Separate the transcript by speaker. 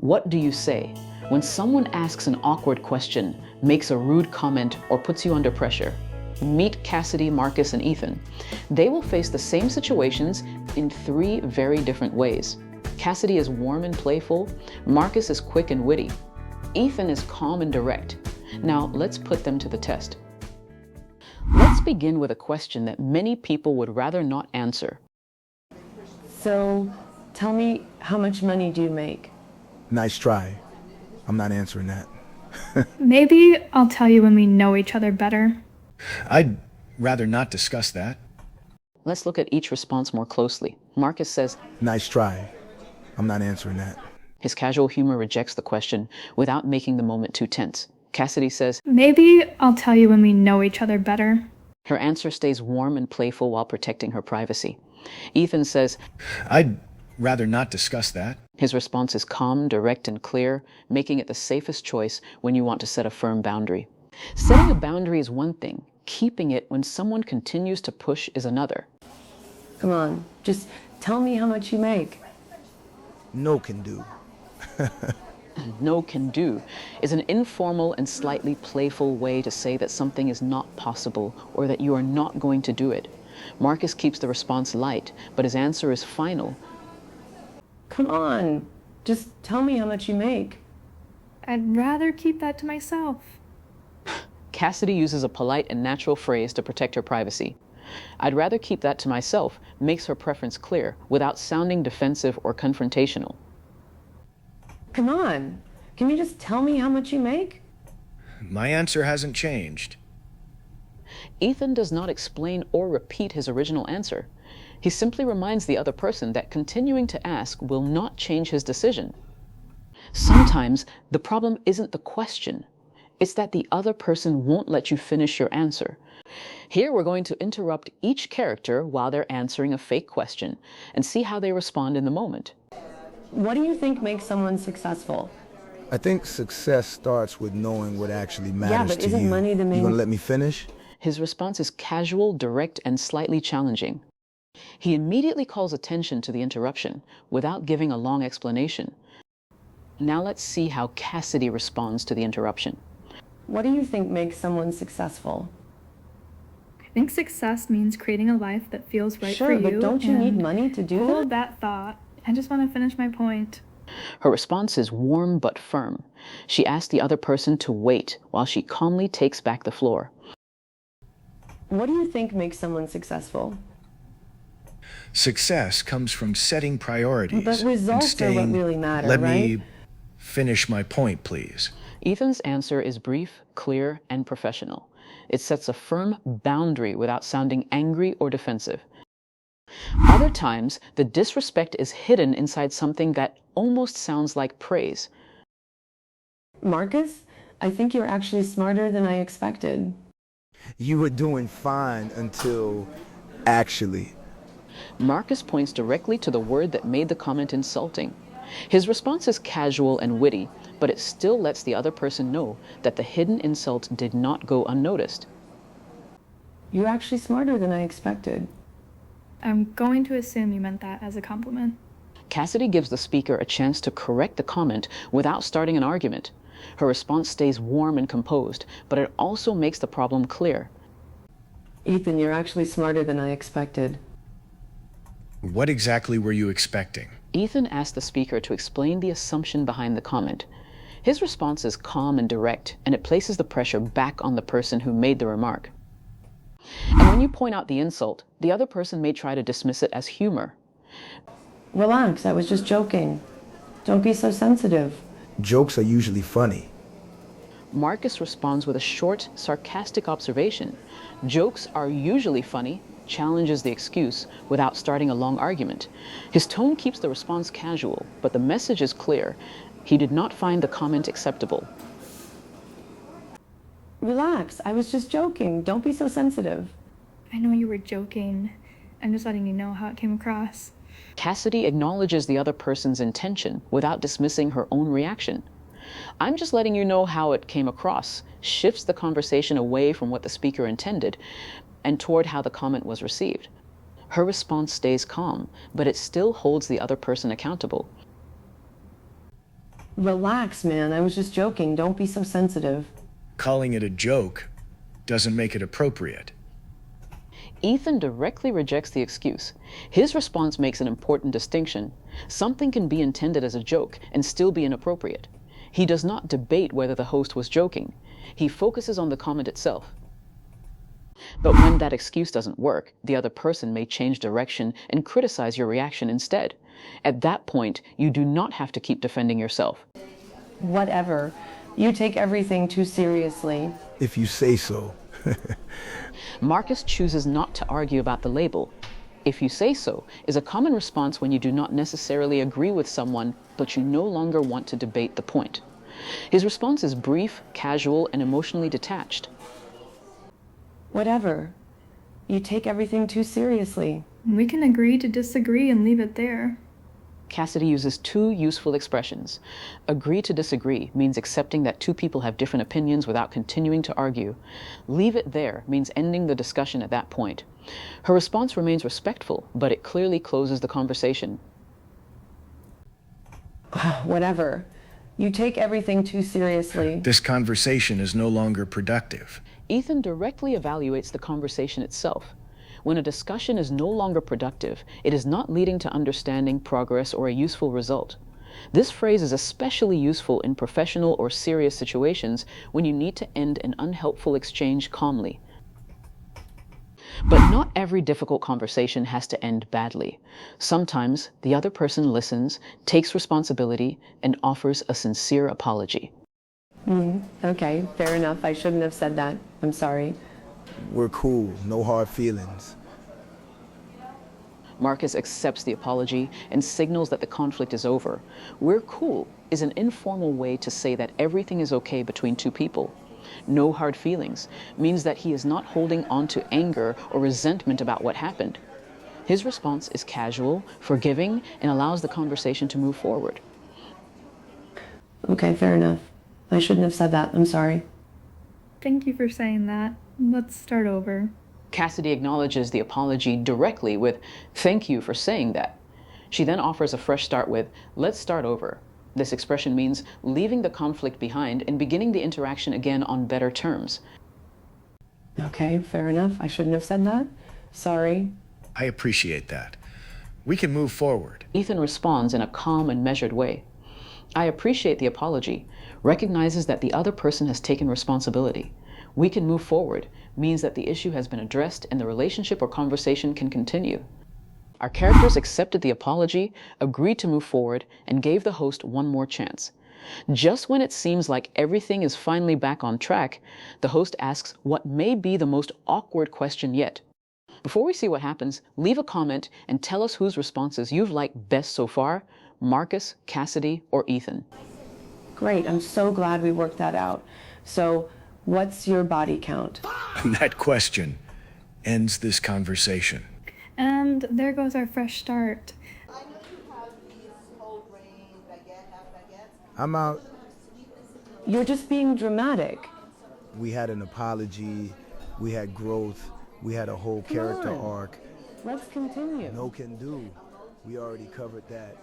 Speaker 1: What do you say when someone asks an awkward question, makes a rude comment, or puts you under pressure? Meet Cassidy, Marcus, and Ethan. They will face the same situations in three very different ways. Cassidy is warm and playful. Marcus is quick and witty. Ethan is calm and direct. Now, let's put them to the test. Let's begin with a question that many people would rather not answer.
Speaker 2: So, tell me, how much money do you make?
Speaker 3: Nice try. I'm not answering that.
Speaker 4: Maybe I'll tell you when we know each other better.
Speaker 5: I'd rather not discuss that.
Speaker 1: Let's look at each response more closely. Marcus says,
Speaker 3: Nice try. I'm not answering that.
Speaker 1: his casual humor rejects the question without making the moment too tense. Cassidy says,
Speaker 4: Maybe I'll tell you when we know each other better.
Speaker 1: her answer stays warm and playful while protecting her privacy. Ethan says,
Speaker 5: I'd rather not discuss that.
Speaker 1: his response is calm, direct, and clear, making it the safest choice when you want to set a firm boundary. Setting a boundary is one thing. Keeping it when someone continues to push is another.
Speaker 2: Come on, just tell me how much you make.
Speaker 3: No can do.
Speaker 1: No can do is an informal and slightly playful way to say that something is not possible or that you are not going to do it. Marcus keeps the response light, but his answer is final.
Speaker 2: Come on, just tell me how much you make.
Speaker 4: I'd rather keep that to myself.
Speaker 1: Cassidy uses a polite and natural phrase to protect her privacy. I'd rather keep that to myself makes her preference clear without sounding defensive or confrontational.
Speaker 2: Come on, can you just tell me how much you make?
Speaker 5: My answer hasn't changed.
Speaker 1: Ethan does not explain or repeat his original answer. He simply reminds the other person that continuing to ask will not change his decision. Sometimes the problem isn't the question. It's that the other person won't let you finish your answer. Here we're going to interrupt each character while they're answering a fake question and see how they respond in the moment.
Speaker 2: What do you think makes someone successful?
Speaker 3: I think success starts with knowing what actually matters
Speaker 2: Yeah, but
Speaker 3: to
Speaker 2: isn't
Speaker 3: you.
Speaker 2: money the
Speaker 3: You
Speaker 2: main...
Speaker 3: gonna let me finish?
Speaker 1: His response is casual, direct, and slightly challenging. He immediately calls attention to the interruption without giving a long explanation. Now let's see how Cassidy responds to the interruption.
Speaker 2: What do you think makes someone successful?
Speaker 4: I think success means creating a life that feels right for
Speaker 2: Sure,
Speaker 4: you.
Speaker 2: but don't you need
Speaker 4: and
Speaker 2: money to do
Speaker 4: hold
Speaker 2: that?
Speaker 4: that thought. I just want to finish my point.
Speaker 1: Her response is warm but firm. She asks the other person to wait while she calmly takes back the floor.
Speaker 2: What do you think makes someone successful?
Speaker 5: Success comes from setting priorities
Speaker 2: But
Speaker 5: and
Speaker 2: results are what
Speaker 5: staying,
Speaker 2: really matter,
Speaker 5: let
Speaker 2: right?
Speaker 5: me finish my point, please.
Speaker 1: Ethan's answer is brief, clear, and professional. It sets a firm boundary without sounding angry or defensive. Other times, the disrespect is hidden inside something that almost sounds like praise.
Speaker 2: Marcus, I think you're actually smarter than I expected.
Speaker 3: You were doing fine until actually.
Speaker 1: Marcus points directly to the word that made the comment insulting. His response is casual and witty, but it still lets the other person know that the hidden insult did not go unnoticed.
Speaker 2: You're actually smarter than I expected.
Speaker 4: I'm going to assume you meant that as a compliment.
Speaker 1: Cassidy gives the speaker a chance to correct the comment without starting an argument. Her response stays warm and composed, but it also makes the problem clear.
Speaker 2: Ethan, you're actually smarter than I expected.
Speaker 5: What exactly were you expecting?
Speaker 1: Ethan asks the speaker to explain the assumption behind the comment. His response is calm and direct, and it places the pressure back on the person who made the remark. And when you point out the insult, the other person may try to dismiss it as humor.
Speaker 2: Relax, I was just joking. Don't be so sensitive.
Speaker 3: Jokes are usually funny.
Speaker 1: Marcus responds with a short, sarcastic observation. Jokes are usually funny, challenges the excuse without starting a long argument. His tone keeps the response casual, but the message is clear. He did not find the comment acceptable.
Speaker 2: Relax, I was just joking. Don't be so sensitive.
Speaker 4: I know you were joking. I'm just letting you know how it came across.
Speaker 1: Cassidy acknowledges the other person's intention without dismissing her own reaction. I'm just letting you know how it came across, shifts the conversation away from what the speaker intended and toward how the comment was received. Her response stays calm, but it still holds the other person accountable.
Speaker 2: Relax, man. I was just joking. Don't be so sensitive.
Speaker 5: Calling it a joke doesn't make it appropriate.
Speaker 1: Ethan directly rejects the excuse. His response makes an important distinction. Something can be intended as a joke and still be inappropriate. He does not debate whether the host was joking. He focuses on the comment itself. But when that excuse doesn't work, the other person may change direction and criticize your reaction instead. At that point, you do not have to keep defending yourself.
Speaker 2: Whatever. You take everything too seriously.
Speaker 3: If you say so.
Speaker 1: Marcus chooses not to argue about the label. If you say so is a common response when you do not necessarily agree with someone, but you no longer want to debate the point. His response is brief, casual, and emotionally detached.
Speaker 2: Whatever. You take everything too seriously.
Speaker 4: We can agree to disagree and leave it there.
Speaker 1: Cassidy uses two useful expressions. Agree to disagree means accepting that two people have different opinions without continuing to argue. Leave it there means ending the discussion at that point. Her response remains respectful, but it clearly closes the conversation.
Speaker 2: Whatever. You take everything too seriously.
Speaker 5: This conversation is no longer productive.
Speaker 1: Ethan directly evaluates the conversation itself. When a discussion is no longer productive, it is not leading to understanding, progress, or a useful result. This phrase is especially useful in professional or serious situations when you need to end an unhelpful exchange calmly. But not every difficult conversation has to end badly. Sometimes the other person listens, takes responsibility, and offers a sincere apology.
Speaker 2: Okay, fair enough. I shouldn't have said that. I'm sorry.
Speaker 3: We're cool, no hard feelings.
Speaker 1: Marcus accepts the apology and signals that the conflict is over. We're cool is an informal way to say that everything is okay between two people. No hard feelings means that he is not holding on to anger or resentment about what happened. His response is casual, forgiving, and allows the conversation to move forward.
Speaker 2: Okay, fair enough. I shouldn't have said that. I'm sorry.
Speaker 4: Thank you for saying that. Let's start over.
Speaker 1: Cassidy acknowledges the apology directly with, "Thank you for saying that." She then offers a fresh start with, "Let's start over." This expression means leaving the conflict behind and beginning the interaction again on better terms.
Speaker 2: Okay, fair enough. I shouldn't have said that. Sorry.
Speaker 5: I appreciate that. We can move forward.
Speaker 1: Ethan responds in a calm and measured way. "I appreciate the apology," recognizes that the other person has taken responsibility. "We can move forward" means that the issue has been addressed and the relationship or conversation can continue. Our characters accepted the apology, agreed to move forward, and gave the host one more chance. Just when it seems like everything is finally back on track, the host asks what may be the most awkward question yet. Before we see what happens, leave a comment and tell us whose responses you've liked best so far, Marcus, Cassidy, or Ethan.
Speaker 2: Great. I'm so glad we worked that out. So, what's your body count?
Speaker 5: That question ends this conversation.
Speaker 4: And there goes our fresh start.
Speaker 3: I'm out.
Speaker 2: You're just being dramatic.
Speaker 3: We had an apology, we had growth, we had a whole character
Speaker 2: on.
Speaker 3: arc.
Speaker 2: Let's continue.
Speaker 3: No can do. We already covered that.